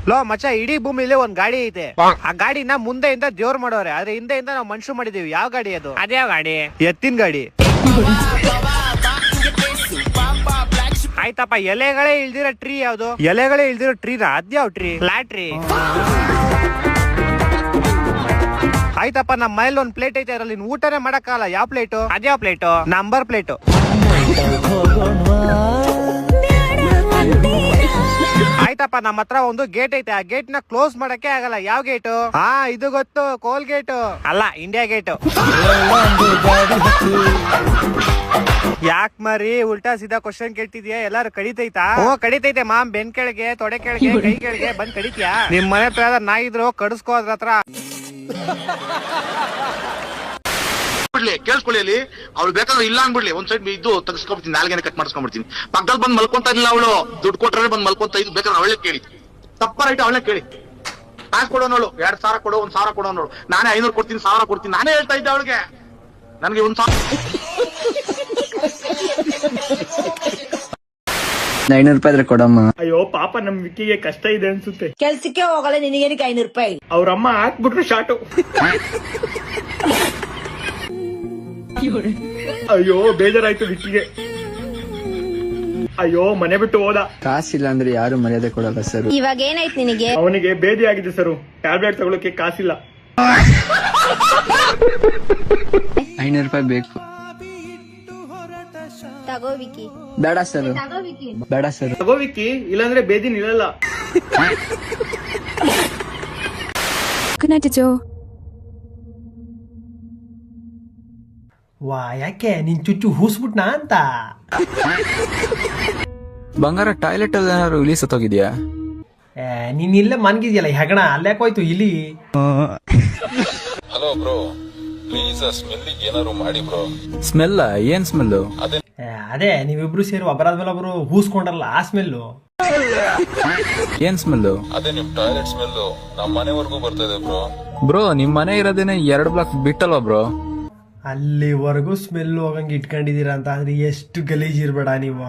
Low ಮಚ್ಚ, ಇಡೀ ಭೂಮಿಲಿ ಒಂದ್ ಗಾಡಿ ಐತೆ. ಆ ಗಾಡಿನ ಮುಂದೆಯಿಂದ ದೇವ್ರು ಮಾಡೋರೆ, ಆದ್ರೆ ಹಿಂದೆಯಿಂದ ನಾವು ಮನುಷ್ಯ ಮಾಡಿದೀವಿ. ಯಾವ ಗಾಡಿ ಅದು? ಅದ್ಯಾವ ಗಾಡಿ? ಎತ್ತಿನ ಗಾಡಿ. ಆಯ್ತಪ್ಪ, ಎಲೆಗಳೇ ಇಲ್ದಿರೋ ಟ್ರೀ ಯಾವ್ದು? ಎಲೆಗಳೇ ಇಲ್ದಿರೋ ಟ್ರೀನ ಅದ್ಯಾವ ಟ್ರೀ? Flat tree. ಆಯ್ತಪ್ಪ, ನಮ್ಮ ಮನೇಲಿ ಒಂದ್ ಪ್ಲೇಟ್ ಐತೆ, ಅದ್ರಲ್ಲಿ ಊಟನೇ ಮಾಡಕ್ಕಾಗಲ್ಲ. ಯಾವ ಪ್ಲೇಟು? ಅದ್ಯಾವ ಪ್ಲೇಟು? Number plate. ಆಯ್ತಪ್ಪ, ನಮ್ಮ ಹತ್ರ ಒಂದು ಗೇಟ್ ಐತೆ, ಆ ಗೇಟ್ ನ ಕ್ಲೋಸ್ ಮಾಡಕ್ಕೆ ಆಗಲ್ಲ. ಯಾವ ಗೇಟು? ಹಾ, ಇದು ಗೊತ್ತು, ಕೋಲ್ ಗೇಟು. ಅಲ್ಲ, ಇಂಡಿಯಾ ಗೇಟು. ಯಾಕ್ ಮರಿ ಉಲ್ಟಾ ಸೀದಾ ಕ್ವಶನ್ ಕೇಳ್ತಿದ್ಯಾ? ಎಲ್ಲಾರು ಕಡಿತೈತಾ? ಕಡಿತೈತೆ ಮಾಮ್. ಬೆನ್ ಕೆಳಗೆ, ತೊಡೆ ಕೆಳಗೆ, ಕೈ ಕೆಳಗೆ ಬಂದ್ ಕಡಿತೀಯಾ? ನಿಮ್ ಮನೆ ಹತ್ರ ನಾಯಿದ್ರು ಕಡಿಸ್ಕೋ ಅದ್ರ ಹತ್ರ. ಕೇಳಿಸ್ಕೊಳ್ಳಿ, ಅಲ್ಲಿ ಅವ್ಳು ಬೇಕಾದ್ರೆ ಇಲ್ಲ ಅನ್ಬಿಡ್ಲಿ, ಒಂದ್ ಸೈಡ್ ಇದು ತೆಗೆಸ್ಕೊಂಡ್ಬಿಡ್ತೀನಿ, ನಾಲ್ಗೆನೆ ಕಟ್ ಮಾಡಿಸ್ಕೊಂಡ್ಬಿಡ್ತೀನಿ. ಪಕ್ಕದಲ್ಲಿ ಬಂದ್ ಮಲ್ಕೊಂತ ಇಲ್ಲ ಅವಳು, ದುಡ್ಡು ಕೊಟ್ರೆ ಬಂದ್ ಮಲ್ಕೊಂತ ಇದ್ದು. ಬೇಕಾದ್ರೆ ಅವಳೇ ಕೇಳಿ, ತಪ್ಪ ರೈಟ್ ಅವಳೇ ಕೇಳಿ. ಕಾಸು ಕೊಡೋನವಳು, 2,000 ಕೊಡು, 1,000 ಕೊಡೋನವಳು. ನಾನೇ 500 ಕೊಡ್ತೀನಿ, 1,000 ಕೊಡ್ತೀನಿ. ನಾನೇ ಹೇಳ್ತಾ ಇದ್ದೆ ಅವಳಿಗೆ, ನನ್ಗೆ 1,000 500 ರೂಪಾಯಿ ಇದ್ರೆ ಕೊಡಮ್ಮ. ಅಯ್ಯೋ ಪಾಪ, ನಮ್ ವಿಕ್ಕಿಗೆ ಕಷ್ಟ ಇದೆ ಅನ್ಸುತ್ತೆ. ಕೆಲ್ಸಕ್ಕೆ ಹೋಗಲ್ಲ, ನಿನಗೇನಕ್ಕೆ 500 ರೂಪಾಯಿ? ಅವ್ರಮ್ಮ ಹಾಕ್ಬಿಟ್ರು ಶಾಟು. ಅಯ್ಯೋ ಬೇಜಾರಾಯ್ತು ವಿಕ್ಕಿಗೆ. ಅಯ್ಯೋ ಮನೆ ಬಿಟ್ಟು ಹೋದ. ಕಾಸಿಲ್ಲ ಅಂದ್ರೆ ಯಾರು ಮರ್ಯಾದೆ ಕೊಡಲ್ಲ ಸರ್. ಇವಾಗ ಏನಾಯ್ತು ನಿನಗೆ? ಅವನಿಗೆ ಬೇದಿ ಆಗಿದೆ ಸರ್, ಟ್ಯಾಬ್ಲೆಟ್ ತಗೊಳಕ್ಕೆ ಕಾಸಿಲ್ಲ. 500 ರೂಪಾಯಿ ಬೇಕು. ತಗೋ ವಿಕಿ. ಬೇಡ ಸರ್, ಬೇಡ ಸರ್. ತಗೋ ವಿಕ್ಕಿ, ಇಲ್ಲಾಂದ್ರೆ ಬೇದಿ ನಿಲ್ಲಲ್ಲ. ವಾ, ಯಾಕೆ ನೀನ್ ಚುಚ್ಚು ಹೂಸ್ಬಿಟ್ನಾ ಅಂತ? ಬಂಗಾರ, ಟಾಯ್ಲೆಟ್ ಅಲ್ಲಿ ಏನಾದ್ರು ಇಲಿ ಸತ್ತೋಗಿದ್ಯಾ? ನೀನ್ ಇಲ್ಲೇ ಮನ್ಗಿದ್ಯಲ್ಲ ಹೆಗಣ, ಅಲ್ಲಾಕೋಯ್ತು ಇಲಿ. ಹಲೋ ಬ್ರೋ, ಪ್ಲೀಸ್ ಸ್ಮೆಲ್ಲಿಗೆ ಏನಾದ್ರು ಮಾಡಿ ಬ್ರೋ. ಸ್ಮೆಲ್? ಏನ್ ಸ್ಮೆಲ್ಲು? ಅದೇ ನೀವಿಬ್ರು ಸೇರಿ ಒಬ್ಬರಾದ್ಮೇಲೆ ಒಬ್ರು ಹೂಸ್ಕೊಂಡ್ರಲ್ಲ, ಆ ಸ್ಮೆಲ್ಲು. ಏನ್ ಸ್ಮೆಲ್ಲು? ಅದೇ ನಿಮ್ ಟಾಯ್ಲೆಟ್ ಸ್ಮೆಲ್ಲು ನಮ್ ಮನೆವರೆಗೂ ಬರ್ತಾ ಇದೆ ಬ್ರೋ. ಬ್ರೋ, ನಿಮ್ ಮನೆ ಇರೋದೇನೆ 2 ಬ್ಲಾಕ್ ಬಿಟ್ಟಲ್ವಾ ಬ್ರೋ? ಅಲ್ಲಿವರೆಗೂ ಸ್ಮೆಲ್ ಹೋಗಂಗೆ ಇಟ್ಕೊಂಡಿದೀರ ಅಂತ ಅಂದ್ರೆ ಎಷ್ಟು ಗಲೀಜ್ ಇರ್ಬೇಡ ನೀವು.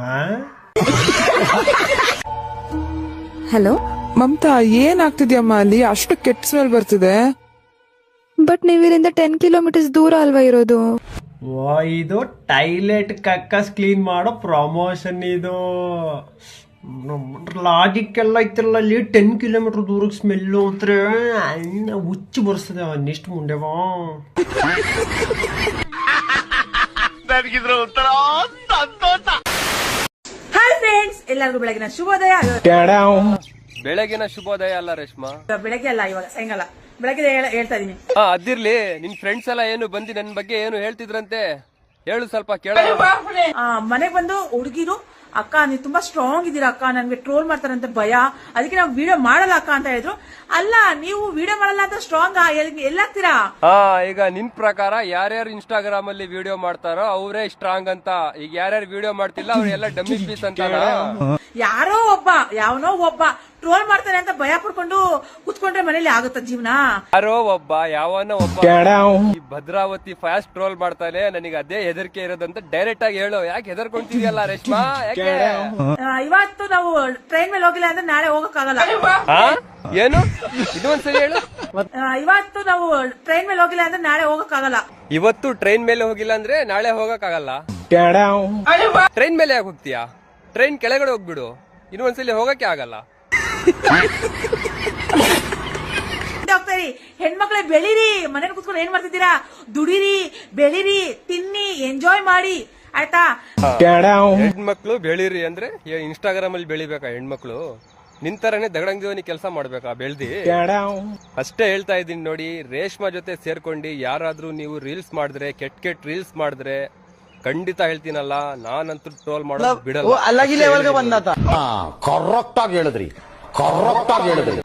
ಹಲೋ ಮಮತಾ, ಏನಾಗ್ತಿದ್ಯಮ್ಮ ಅಲ್ಲಿ? ಅಷ್ಟು ಕೆಟ್ಟ ಸ್ಮೆಲ್ ಬರ್ತಿದೆ. ಬಟ್ ನೀವಿಲ್ಲಿಂದ 10 ಕಿಲೋಮೀಟರ್ಸ್ ದೂರ ಅಲ್ವಾ ಇರೋದು? ಓ, ಇದು ಟೈಲೆಟ್ ಕಕ್ಕಸ್ ಕ್ಲೀನ್ ಮಾಡೋ ಪ್ರಮೋಷನ್. ಇದು ಲಾಜಿಕ್ ಎಲ್ಲ ಐತಿರಲ್ಲ, ಅಲ್ಲಿ 10 ಕಿಲೋಮೀಟರ್ ದೂರಕ್ಕೆ ಸ್ಮೆಲ್ಲು ಅಂದ್ರೆ ಹುಚ್ಚು ಬರ್ಸ್ತದೆ. ಅವನ್ನಿಷ್ಟು ಮುಂಡೆವಾ ಹಾಯ್ ಫ್ರೆಂಡ್ಸ್, ಎಲ್ಲರಿಗೂ ಬೆಳಗಿನ ಶುಭೋದಯ. ಬೆಳಗಿನ ಶುಭೋದಯ ಅಲ್ಲ ರೇಷ್ಮಾ, ಬೆಳಗ್ಗೆ ಅಲ್ಲ, ಇವಾಗ ಸಾಯಂಕಾಲ. ಬೆಳಗ್ಗೆ ಹೇಳ್ತಾ ಇದೀನಿ. ಅದಿರ್ಲಿ, ನಿನ್ ಫ್ರೆಂಡ್ಸ್ ಎಲ್ಲ ಏನು ಬಂದಿ ನನ್ ಬಗ್ಗೆ ಏನು ಹೇಳ್ತಿದ್ರಂತೆ, ಹೇಳು ಸ್ವಲ್ಪ ಕೇಳ. ಮನೆಗ್ ಬಂದು ಹುಡುಗಿರು, ಅಕ್ಕ ನೀವು ತುಂಬಾ ಸ್ಟ್ರಾಂಗ್ ಇದೀರಾ ಅಕ್ಕ, ನನ್ಗೆ ಟ್ರೋಲ್ ಮಾಡ್ತಾರಂತ ಭಯ, ಅದಕ್ಕೆ ನಾವು ವಿಡಿಯೋ ಮಾಡಲ್ಲ ಅಕ್ಕ ಅಂತ ಹೇಳಿದ್ರು. ಅಲ್ಲ, ನೀವು ವಿಡಿಯೋ ಮಾಡಲ್ಲ ಅಂತ ಸ್ಟ್ರಾಂಗ್ ಎಲ್ಲಾಗ್ತೀರಾ? ಈಗ ನಿನ್ ಪ್ರಕಾರ ಯಾರ್ಯಾರು ಇನ್ಸ್ಟಾಗ್ರಾಮ್ ಅಲ್ಲಿ ವಿಡಿಯೋ ಮಾಡ್ತಾರೋ ಅವರೇ ಸ್ಟ್ರಾಂಗ್ ಅಂತ. ಈಗ ಯಾರ್ಯಾರು ವಿಡಿಯೋ ಮಾಡ್ತಿಲ್ಲ ಅವ್ರೆಲ್ಲ ಡಮ್ಮಿ ಪೀಸ್ ಅಂತ. ಯಾರೋ ಒಬ್ಬ, ಯಾವನೋ ಒಬ್ಬ ಟ್ರೋಲ್ ಮಾಡ್ತಾನೆ ಅಂತ ಭಯ ಪಡ್ಕೊಂಡು ಕುತ್ಕೊಂಡ್ರೆ ಮನೇಲಿ ಆಗುತ್ತ ಜೀವನ? ಯಾರೋ ಒಬ್ಬ, ಯಾವನೋ ಒಬ್ಬ ಈ ಭದ್ರಾವತಿ ಫಾಸ್ಟ್ ಟ್ರೋಲ್ ಮಾಡ್ತಾನೆ, ನನಗೆ ಅದೇ ಹೆದರಿಕೆ ಇರೋದಂತ ಡೈರೆಕ್ಟ್ ಆಗಿ ಹೇಳು. ಯಾಕೆ ಹೆದರ್ಕೊಂತಿದ್ಯಲ್ಲ ರೇಷ್ಮಾ? ಯಾಕೆ? ಇವತ್ತು ನಾವು ಟ್ರೈನ್ ಮೇಲೆ ಹೋಗಿಲ್ಲ ಅಂದ್ರೆ ನಾಳೆ ಹೋಗಕ್ಕಾಗಲ್ಲ. ಏನು? ಇದೊಂದ್ಸರಿ ಹೇಳು. ಇವತ್ತು ನಾವು ಟ್ರೈನ್ ಮೇಲೆ ಹೋಗಿಲ್ಲ ಅಂದ್ರೆ ನಾಳೆ ಹೋಗಕ್ಕಾಗಲ್ಲ. ಇವತ್ತು ಟ್ರೈನ್ ಮೇಲೆ ಹೋಗಿಲ್ಲ ಅಂದ್ರೆ ನಾಳೆ ಹೋಗಕ್ಕಾಗಲ್ಲ. ಟ್ರೈನ್ ಮೇಲೆ ಯಾಕೆ ಹೋಗ್ತೀಯಾ? ಟ್ರೈನ್ ಕೆಳಗಡೆ ಹೋಗ್ಬಿಡು, ಇನ್ನೊಂದ್ಸಲಿ ಹೋಗಕ್ಕೆ ಆಗಲ್ಲ. ಹೋಗ್ತಾರಿ, ಹೆಣ್ಮಕ್ಳೇ ಬೆಳೀರಿ, ಮನೇಲಿ ಕುತ್ಕೊಂಡು ಏನ್ ಮಾಡ್ತಿದ್ದೀರಾ? ದುಡಿರಿ, ಬೆಳೀರಿ, ತಿನ್ನಿ, ಎಂಜಾಯ್ ಮಾಡಿ, ಆಯ್ತಾ? ಹೆಣ್ಮಕ್ಳು ಬೆಳೀರಿ ಅಂದ್ರೆ ಇನ್ಸ್ಟಾಗ್ರಾಮ್ ಅಲ್ಲಿ ಬೆಳಿಬೇಕಾ ಹೆಣ್ಮಕ್ಳು? ನಿಂತರನೇ ದಗಡಂಗ್ ದೇವನಿ ಕೆಲಸ ಮಾಡ್ಬೇಕಾ ಬೆಳ್ದಿ? ಅಷ್ಟೇ ಹೇಳ್ತಾ ಇದೀನಿ ನೋಡಿ. ರೇಷ್ಮಾ ಜೊತೆ ಸೇರ್ಕೊಂಡು ಯಾರಾದ್ರೂ ನೀವು ರೀಲ್ಸ್ ಮಾಡಿದ್ರೆ, ಕೆಟ್ಟ ರೀಲ್ಸ್ ಮಾಡಿದ್ರೆ ಖಂಡಿತ ಹೇಳ್ತೀನಲ್ಲ, ನಾನಂತೂ ಟ್ರೋಲ್ ಮಾಡೋದು ಬಿಡಲ್ಲ. ಕರೆಕ್ಟ್ ಆಗಿ ಹೇಳಿದ್ರಿ, ಕರೆಕ್ಟ್ ಆಗಿ ಹೇಳಿದ್ರಿ.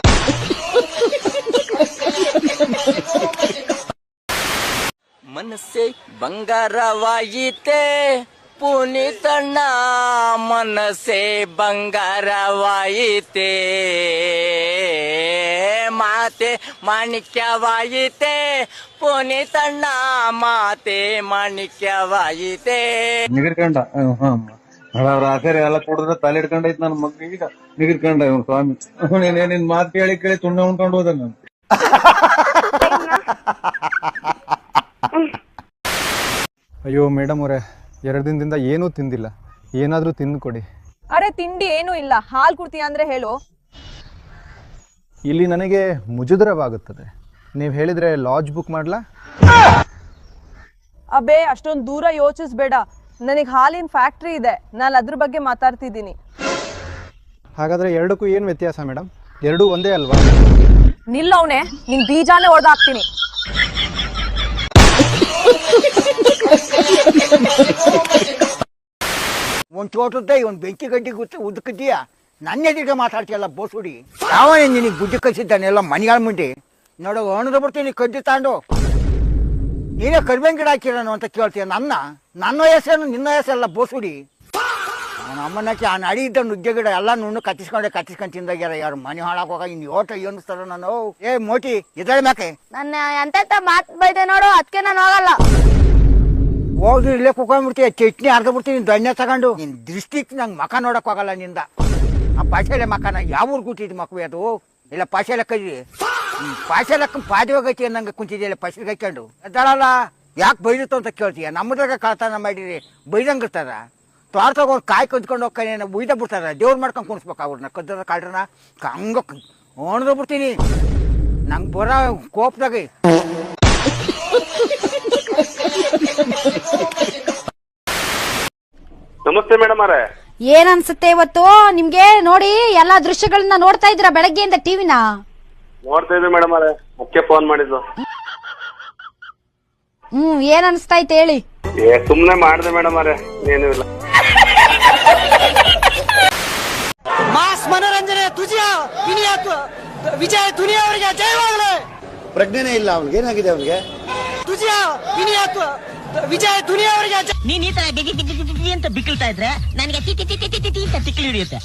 ಮನಸ್ಸೇ ಬಂಗಾರವಾಯಿತೆ ಪುನೀತಣ್ಣ, ಮನಸ್ಸೇ ಬಂಗಾರವಾಯಿತೆ, ಮಾತೆ ಮಾಣಿಕ್ಯವಾಯಿತೆ ಪುನೀತಣ್ಣ, ಮಾತೆ ಮಾಣಿಕ್ಯವಾಯಿತೆ. ಅವ್ರ ಆಖರಿ ಎಲ್ಲ ಕೊಡಿದ್ರೆ ತಲೆ ಇಟ್ಕೊಂಡೈತ್ ನನ್ನ ಮಗನಿಗೆ ನಿಗಿರ್ಕೊಂಡ ಇವ್ನು ಸ್ವಾಮಿ. ನಿನ್ ಮಾತು ಕೇಳಿ ಕೇಳಿ ತುಂಡ ಉಣ್ಕೊಂಡು ಹೋದ ನಾನು. ಅಯ್ಯೋ ಮೇಡಮ್ ಅವರೇ, 2 ದಿನದಿಂದ ಏನೂ ತಿಂದಿಲ್ಲ, ಏನಾದ್ರೂ ತಿಂದು ಕೊಡಿ. ಅರೆ ತಿಂಡಿ ಏನೂ ಇಲ್ಲ, ಹಾಲು ಕುಡ್ತೀಯ ಅಂದ್ರೆ ಹೇಳು. ಇಲ್ಲಿ ನನಗೆ ಮುಜುಗರವಾಗುತ್ತದೆ. ನೀವು ಹೇಳಿದ್ರೆ ಲಾಡ್ಜ್ ಬುಕ್ ಮಾಡ್ಲಾ? ಅಬೇ ಅಷ್ಟೊಂದು ದೂರ ಯೋಚಿಸ್ಬೇಡ, ನನಗೆ ಹಾಲಿನ ಫ್ಯಾಕ್ಟ್ರಿ ಇದೆ, ನಾನು ಅದ್ರ ಬಗ್ಗೆ ಮಾತಾಡ್ತಿದ್ದೀನಿ. ಹಾಗಾದ್ರೆ 2ಕ್ಕೂ ಏನು ವ್ಯತ್ಯಾಸ ಮೇಡಮ್? 2 ಒಂದೇ ಅಲ್ವಾ? ನಿಲ್ಲವನೆ, ನಿನ್ ಬೀಜಾನೇ ಹೊಡೆದಾಕ್ತೀನಿ. ಒಂದ್ ಚೋಟದ್ದ ಒಂದ್ ಬೆಂಕಿ ಗಡ್ಡಿ ಉದಕಿದ್ದೀಯಾ, ನನ್ನ ಎದುರಿಗೆ ಮಾತಾಡ್ತೀಯಲ್ಲ ಬೋಸುಡಿ. ಯಾವನೇ ನಿನಗೆ ಬುದ್ಧಿ ಕಲಿಸಿದ್ದಾನೆಲ್ಲ ಮನೆಗಳ ಮುಂದೆ ನೋಡು, ಹಣದ ಬರ್ತೀನಿ ಕಡ್ಡಿ ತಾಂಡು. ನೀನೇ ಕರ್ಬೇನ್ ಗಿಡ ಹಾಕಿರೋನು ಅಂತ ಕೇಳ್ತೀಯ ನನ್ನ ವಯಸ್ಸೇನು ನಿನ್ನ ವಯಸ್ಸಲ್ಲ ಬೋಸುಡಿ. ನಮ್ಮನ್ನಕ್ಕೆ ಆ ನಡಿ ಇದ್ದ ನುಗ್ಗೆ ಗಿಡ ಎಲ್ಲ ನುಣ್ಣು ಕತ್ತಿಸ್ಕೊಂಡು ತಿಂದಾಗ್ಯಾರ. ಯಾರು ಮನೆ ಹಾಳಾಗೋಗ ಇನ್ನು ಓಟ ಏನಿಸ್ತಾರ ನಾನು. ಏ ಮೋಟಿ ಇದ್ದಾಳೆ ಮ್ಯಾಕೆ ನನ್ನ ಎಂತ ಮಾತ್ ಬೈದೆ ನೋಡು, ಅದಕ್ಕೆ ನಾನು ಹೋಗಲ್ಲ. ಹೋಗಿ ಇಲ್ಲೇ ಕುಕೊಂಡ್ಬಿಡ್ತೀಯ, ಚಟ್ನಿ ಅರ್ಧ ಬಿಡ್ತೀನಿ ದಣ್ಣೆ ತಗೊಂಡು. ನಿನ್ ದೃಷ್ಟಿಕ್ ನಂಗೆ ಮಕ ನೋಡಕ್ ಹೋಗಲ್ಲ ನಿಂದ. ಆ ಪಾಶಾಲೆ ಮಕನ ಯಾವ ಊರ್ ಕೂತಿದ್ ಮಕ್ವಿ ಅದು? ಇಲ್ಲ ಪಾಶಾಲೆ ಕೈದಿ ಪಾಶಾಲಕ್ಕ ಪಾದವಾಗೈತಿ ನಂಗೆ ಕುಂತಿದ್ಯಲ್ಲ ಪಸಿಗೆ ಹಾಕೊಂಡು ಎದ್ದಾಳಲ್ಲ. ಯಾಕೆ ಬೈದಿತ್ತು ಅಂತ ಕೇಳ್ತೀಯ? ನಮ್ಮದ್ರಾಗ ಕಳ್ತನ ಮಾಡಿರಿ ಬೈದಂಗಿರ್ತಾರ. ತೋಟದಾಗ ಒಂದು ಕಾಯಿ ಕದ್ಕೊಂಡು ಹೋಗ್ತಾನೆ ಉಯ್ದ ಬಿಡ್ತಾರ. ದೇವ್ರು ಮಾಡ್ಕೊಂಡು ಕುಣಿಸ್ಬೇಕು ಅವ್ರನ್ನ ಕದ್ದರ ಕಾಳ್ರನ್ನ ಹಂಗ ಒಣದ ಬಿಡ್ತೀನಿ. ನಂಗೆ ಬರೋ ಕೋಪದಾಗ ನಮಸ್ತೆ ಮೇಡಮ್ ಅವರೇ. ಏನ್ ಅನ್ಸುತ್ತೆ ಇವತ್ತು ನಿಮ್ಗೆ? ನೋಡಿ ಎಲ್ಲಾ ದೃಶ್ಯಗಳನ್ನ ನೋಡ್ತಾ ಇದ್ರ ಬೆಳಗ್ಗೆಯಿಂದ ಟಿವಿನ ನೋಡ್ತಾ ಇದ್ವಿ ಮೇಡಮ್ ಅವರೇ, ಅದಕ್ಕೆ ಫೋನ್ ಮಾಡಿದ್ದು. ಏನ್ ಅನ್ಸ್ತಾ ಐತೆ ಹೇಳಿ? ಸುಮ್ನೆ ಮಾಡಿದೆ ಮೇಡಮ್ ಅವರೇ, ಏನೂ ಇಲ್ಲ. ಮಾಸ್ ಮನೋರಂಜನೆ ತುಜಿಯ ವಿಜಯ್ ದುನಿಯಾ ಅವರಿಗೆ ಜಯವಾಗಲಿ. ಪ್ರಜ್ಞೆನೇ ಇಲ್ಲ ಅವ್ನಿಗೆ, ಏನಾಗಿದೆ ಅವನಿಗೆ? ತುಜಿಯ ವಿಜಯ್ ದುನಿಯಾ ಅವರಿಗೆ. ನೀನ್ ಈ ತರ ಬಿಗಿ ಅಂತ ಬಿಕ್ಕಳ್ತಾ ಇದ್ರೆ ನನಗೆ ಅಂತ ತಿಕ್ಕಲಿ ಹಿಡಿಯುತ್ತೆ.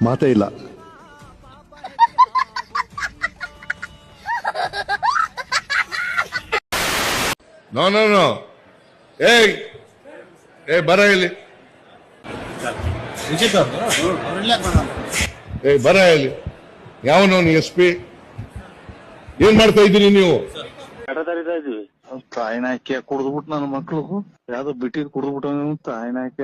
ಮಾತೇ ಇಲ್ಲ. ನೋ ಏಯ್ ಬರ ಇಲ್ಲಿ, ಬರ ಇಲ್ಲಿ. ಯಾವನವನು SP? ಏನ್ ಮಾಡ್ತಾ ಇದ್ದೀರಿ ನೀವು? ತಾಯಿನ ಹಾಕಿ ಕುಡ್ದ್ಬಿಟ್ಟು ನನ್ನ ಮಕ್ಳು ಯಾವ್ದೋ ಬಿಟ್ಟಿದ್ ಕುಡ್ದ್ಬಿಟ್ಟು ತಾಯಿನ ಹಾಕಿ